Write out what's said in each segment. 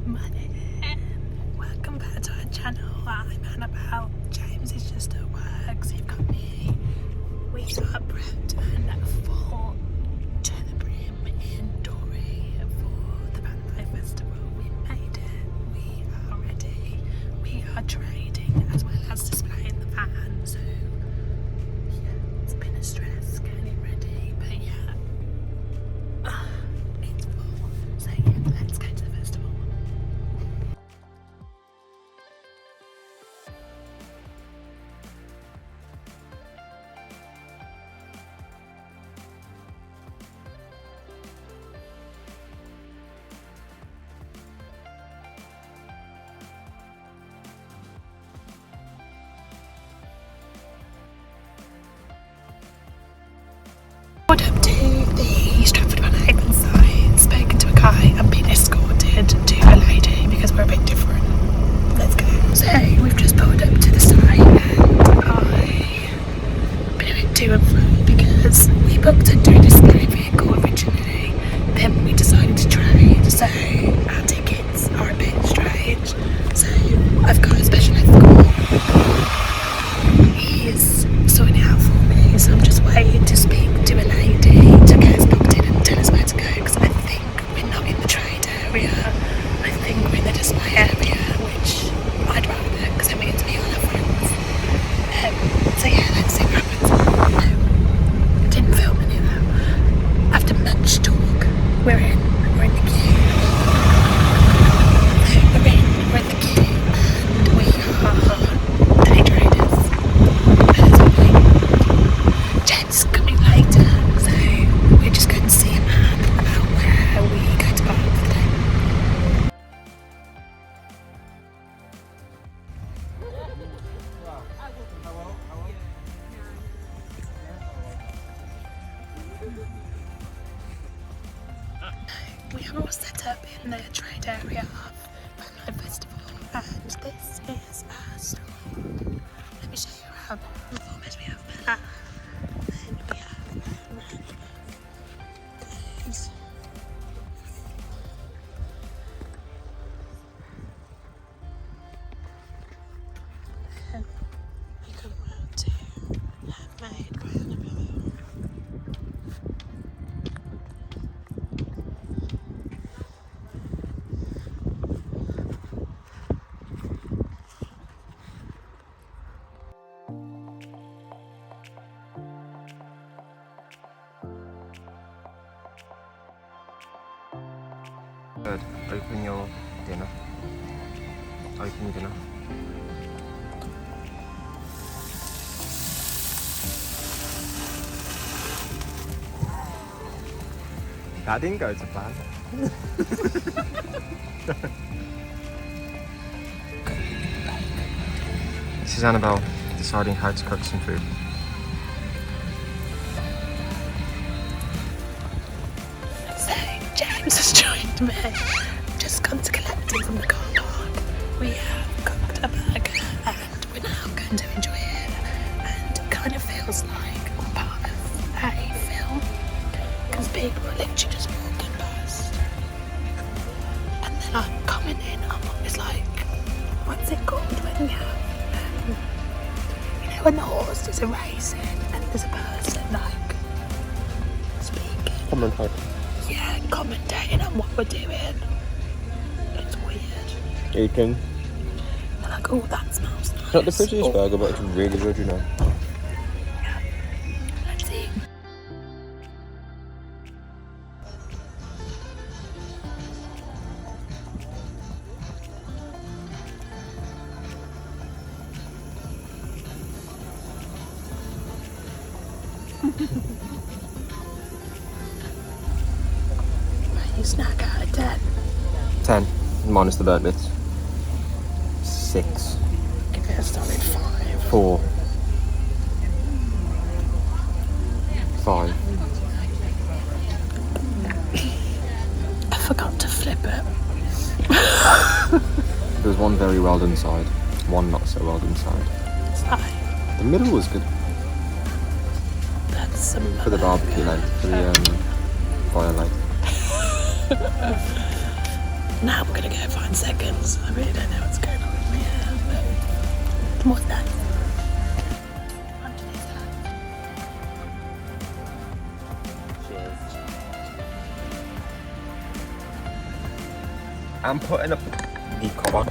Welcome back to our channel. I'm Annabelle. James is just at work, so you've got me. We are prepped and full to the brim in Dory for the Van Life Festival. We made it. We are ready. We are trading as well as displaying the van. So yeah, it's been a stress getting it ready, but yeah, it's full. So yeah, let's go to the festival. Pulled up to the Stratford Van Haven site, spoken to a guy and been escorted to a lady because we're a bit different. Let's go. So we've just pulled up to the site and I've been a bit to and fro because we booked a display vehicle originally, then we decided to trade, so our tickets are a bit strange. So I've got a special escort. He's sorting it out for me, so I'm just waiting to speak to a lady to get us booked in and tell us where to go, because I think we're not in the trade area, I think we're in the display area, which I'd rather, because then we get to meet all our friends. So yeah, let's see what happens. No, didn't film any of that. After much talk, we're in the queue. We're in the queue, and we are day traders. James is coming later, so we're just going to see a man about where we go to park for the day. We are all set up in the trade area of Van Life Festival, and this is our store. Let me show you around. Almost we have that. Then we have those. Then we come around to handmade by Annabelle. Good. Open your dinner. Open your dinner. That didn't go to plan. This is Annabelle deciding how to cook some food. So James has joined me. I've just come to collect him from the car park. We have cooked a burger and we're now going to enjoy it. And it kind of feels like I'm part of a film, because people are literally just walking past. And then I'm commenting on what it's like, what's it called when you have, you know, when the horse is racing and there's a person like speaking. Commentate. Yeah, commentating on what we're doing. It's weird. Eating. They're like, oh, that smells nice. Not the prettiest burger, but it's really good, you know. Yeah. Let's see. You snack out of 10. 10, minus the burnt bits. 6. Give it a solid 5. 4. 5. I forgot to flip it. There was one very well done side, one not so well done side. It's fine. The middle was good. That's some For the barbecue, like, for the fire light. Now we're gonna go find seconds. I really don't know what's going on with me here, but what's that? I'm putting up the cover.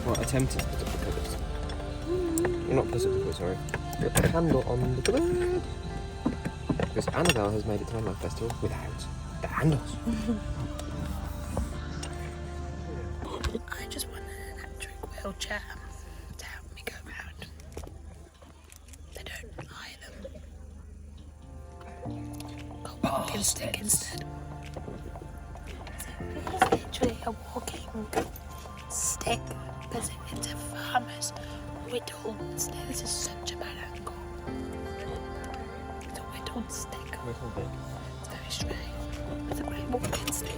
Well, attempting to put up the covers. Not put up the covers, sorry. Put the candle on the cupboard. Because Annabelle has made it to Life Festival without the handles. I just want an electric wheelchair to help me go around. They don't hire them. Got a walking stick instead. So it's literally a walking stick, because it's a farmer's whittled stick. This is such a bad angle. It's a whittled stick. It's very straight. It's a great walking stick.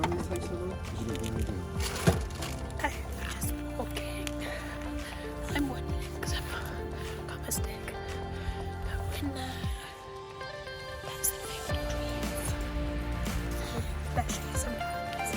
I'm just walking. I'm wondering, because I've got my stick, but when that's the thing with trees, especially sometimes.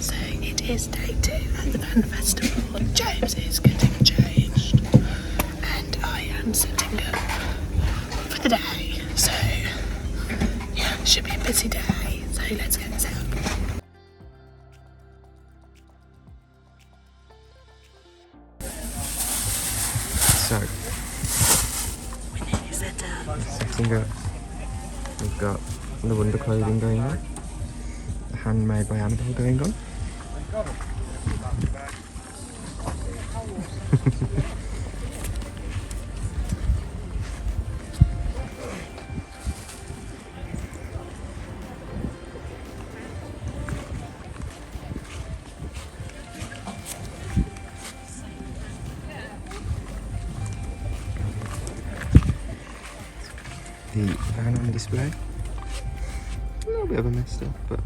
So it is day 2 at the Van Festival. James is getting changed and I am setting up for the day. So yeah, it should be a busy day. So let's get set up. So, We need to set up. setting up. We've got the wonder clothing going on. The handmade by Annabelle going on. The van on display. A little bit of a mess still, but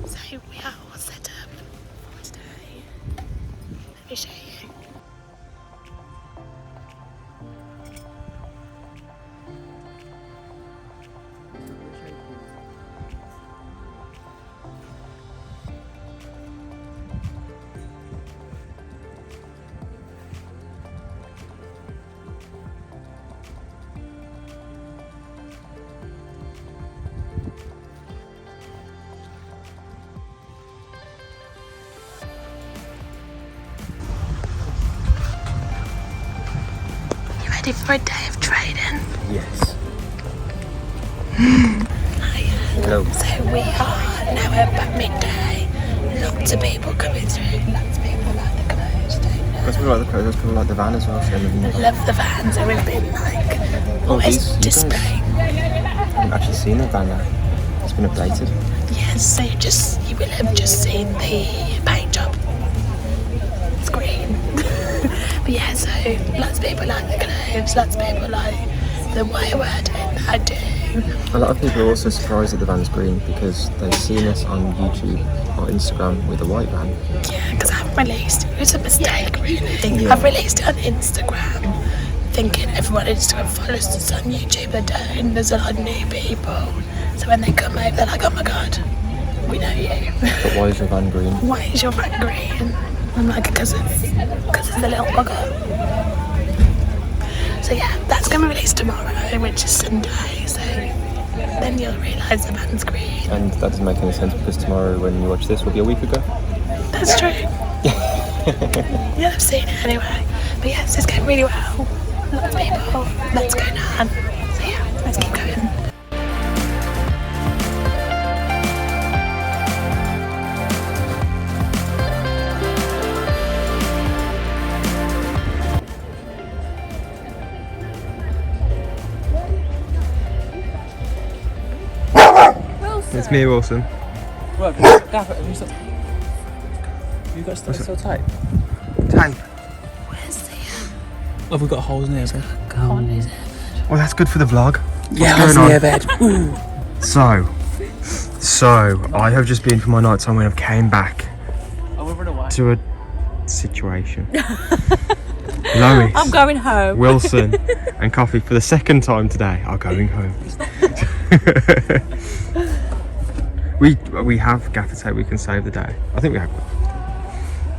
So we are all set up for today. Let me show you. Ready for a day of trading? yes. Hiya. Hello. So we are now at about midday. Lots of people coming through. Lots of people like the clothes, don't they? That's what I like the clothes, people like the van as well. So I love the vans. They've been like always these display. I haven't actually seen the van now. It's been updated. Yes, so you will have just seen the paint job. It's green. But yeah, so lots of people like the clothes, lots of people like the way we're doing I do. A lot of people are also surprised that the van's green because they've seen us on YouTube or Instagram with a white van. Yeah, because I've released it. It was a mistake, really. Yeah. I've released it on Instagram, thinking everyone on Instagram follows us on YouTube. They don't. There's a lot of new people. So when they come over, they're like, oh my god, we know you. But why is your van green? Why is your van green? I'm like, because it's a little bugger. So yeah, that's going to be released tomorrow, which is Sunday. So then you'll realise the van's green. And that doesn't make any sense because tomorrow when you watch this will be a week ago. That's true. You'll have seen it anyway. But yes, it's going really well. a lot of people. Let's go now. So yeah, let's keep going. It's me, Wilson. Right, Gaffer, have you got stuff so tight? Tape. Where's the Have we got holes in there, bed? go on, is it? Well, that's good for the vlog. Yeah, What's holes in going on? there, bed. Ooh. So I have just been for my night time when I came back I will run away. to a situation. Lois, I'm going home. Wilson, and Coffee for the second time today are going home. we have gaffer tape. We can save the day. I think we have.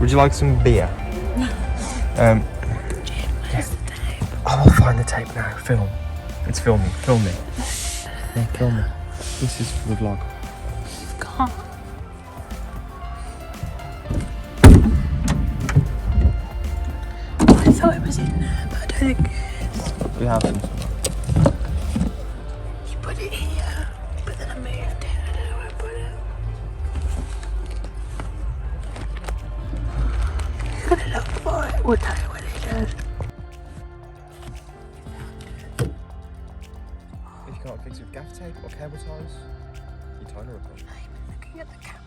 Would you like some beer? Where's the tape? I will find the tape now. Film. It's filming. Film me. Yeah, film me. This is for the vlog. Can't. I thought it was in there, but I don't think it is. We have them. You put it here, but then I moved it. I don't know where I put it. You're gonna look for it. We'll tell you what it is. If you can't fix it with gaffer tape or cable ties, you tie a ripple. I'm looking at the camera.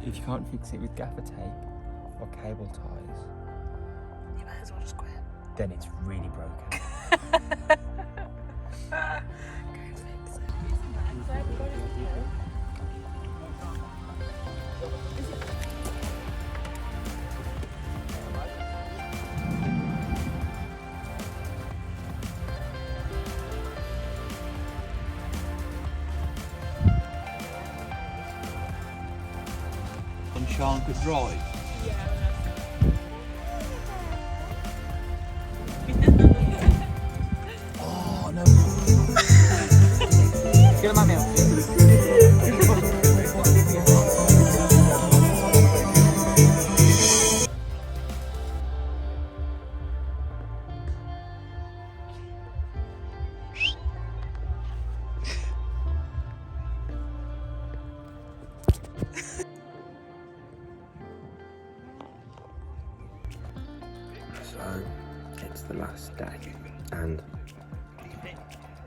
If you can't fix it with gaffer tape or cable ties, You might as well just quit. then it's really broken. Go fix it. And Sean could drive. Oh no. Get him out now. So, it's the last day, and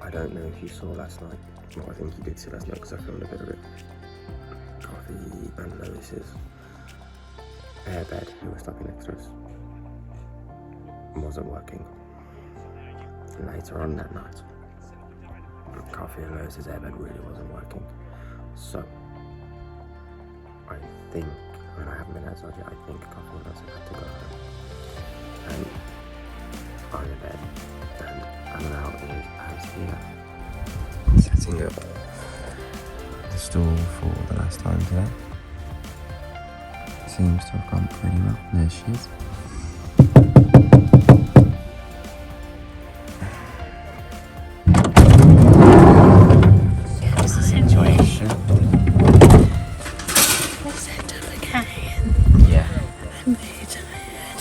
I don't know if you saw last night. Well, I think you did see last night because I filmed a bit of it. Coffee and Lois's airbed, who was stopping next to us, wasn't working. Later on that night, Coffee and Lois's airbed really wasn't working. So, I think, and I haven't been outside yet, I think Coffee and Lois had to go home. And I'm in bed, and Annabelle is out here setting up the stall for the last time today. Seems to have gone pretty well. There she is. What's the situation? We'll set up again. Yeah. I'm very tired.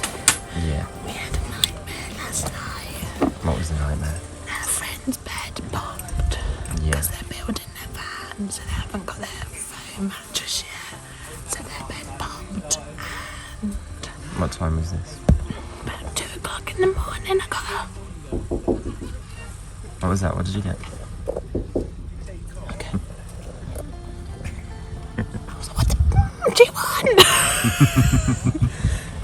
Yeah. We had a nightmare last night. What was the nightmare? Our friend's bed popped. Yeah. Because they're building their van, so they haven't got their foam mattress yet. So their bed popped. And What time was this? about 2 o'clock in the morning, I got up. What was that? What did you get? Okay. I was like, what the do you want?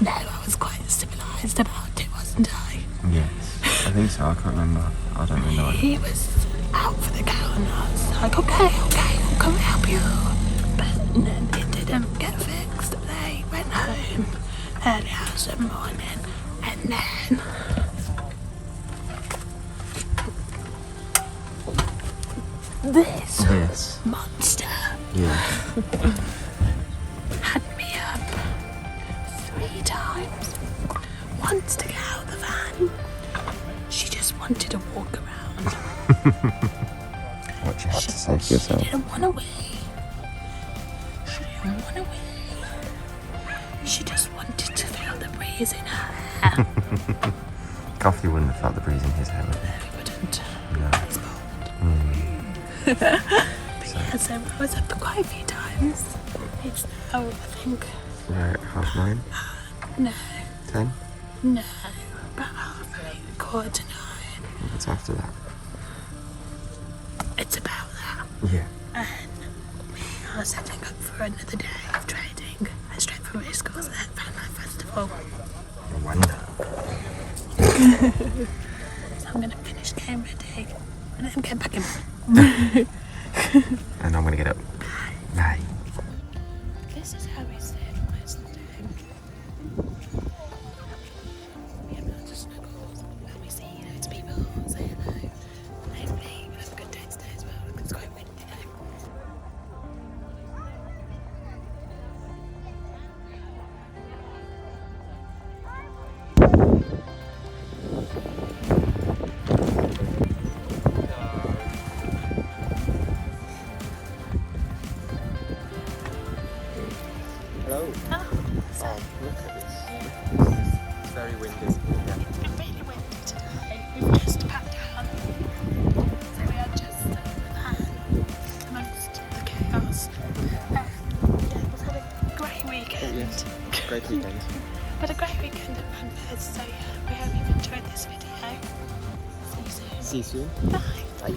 No, I was quite civilised about it, wasn't I? Yes. I think so. I can't remember. I don't really know. He was out for the count and I was like, okay, I'll come help you. But then it didn't get fixed. They went home early hours of the morning and then this monster Yeah. had me up 3 times. Once to get out of the van, she just wanted to walk around. What you have to say for yourself? She didn't want to wee. She didn't want to wee. She just wanted to feel the breeze in her hair. Coffee wouldn't have felt the breeze in his hair, would he? No, we wouldn't. No. It's cold. Mm. But yeah, so I was up quite a few times. It's now, I think, We're at 9:30? no, 10? no, about 8:30, 8:45. What's after that? It's about that. Yeah. And we are setting up for another day of trading at straight from race course at Van Life Festival. No wonder. So I'm going to finish getting ready and then get back in bed. And I'm gonna get up. Bye. This is how we stay most of the day. We have lots of snuggles and we see loads of people say hello. Hopefully we'll have a good day today as well because it's quite windy though. Hello. Oh, so Look at this. It's very windy. it's been really windy today. We've just packed down. So we are just in the van amongst the chaos. Yeah, we've had a great weekend. Yes. Great weekend. Had a great weekend at Manford, so yeah, we hope you've enjoyed this video. See you soon. See you soon. Bye. Bye.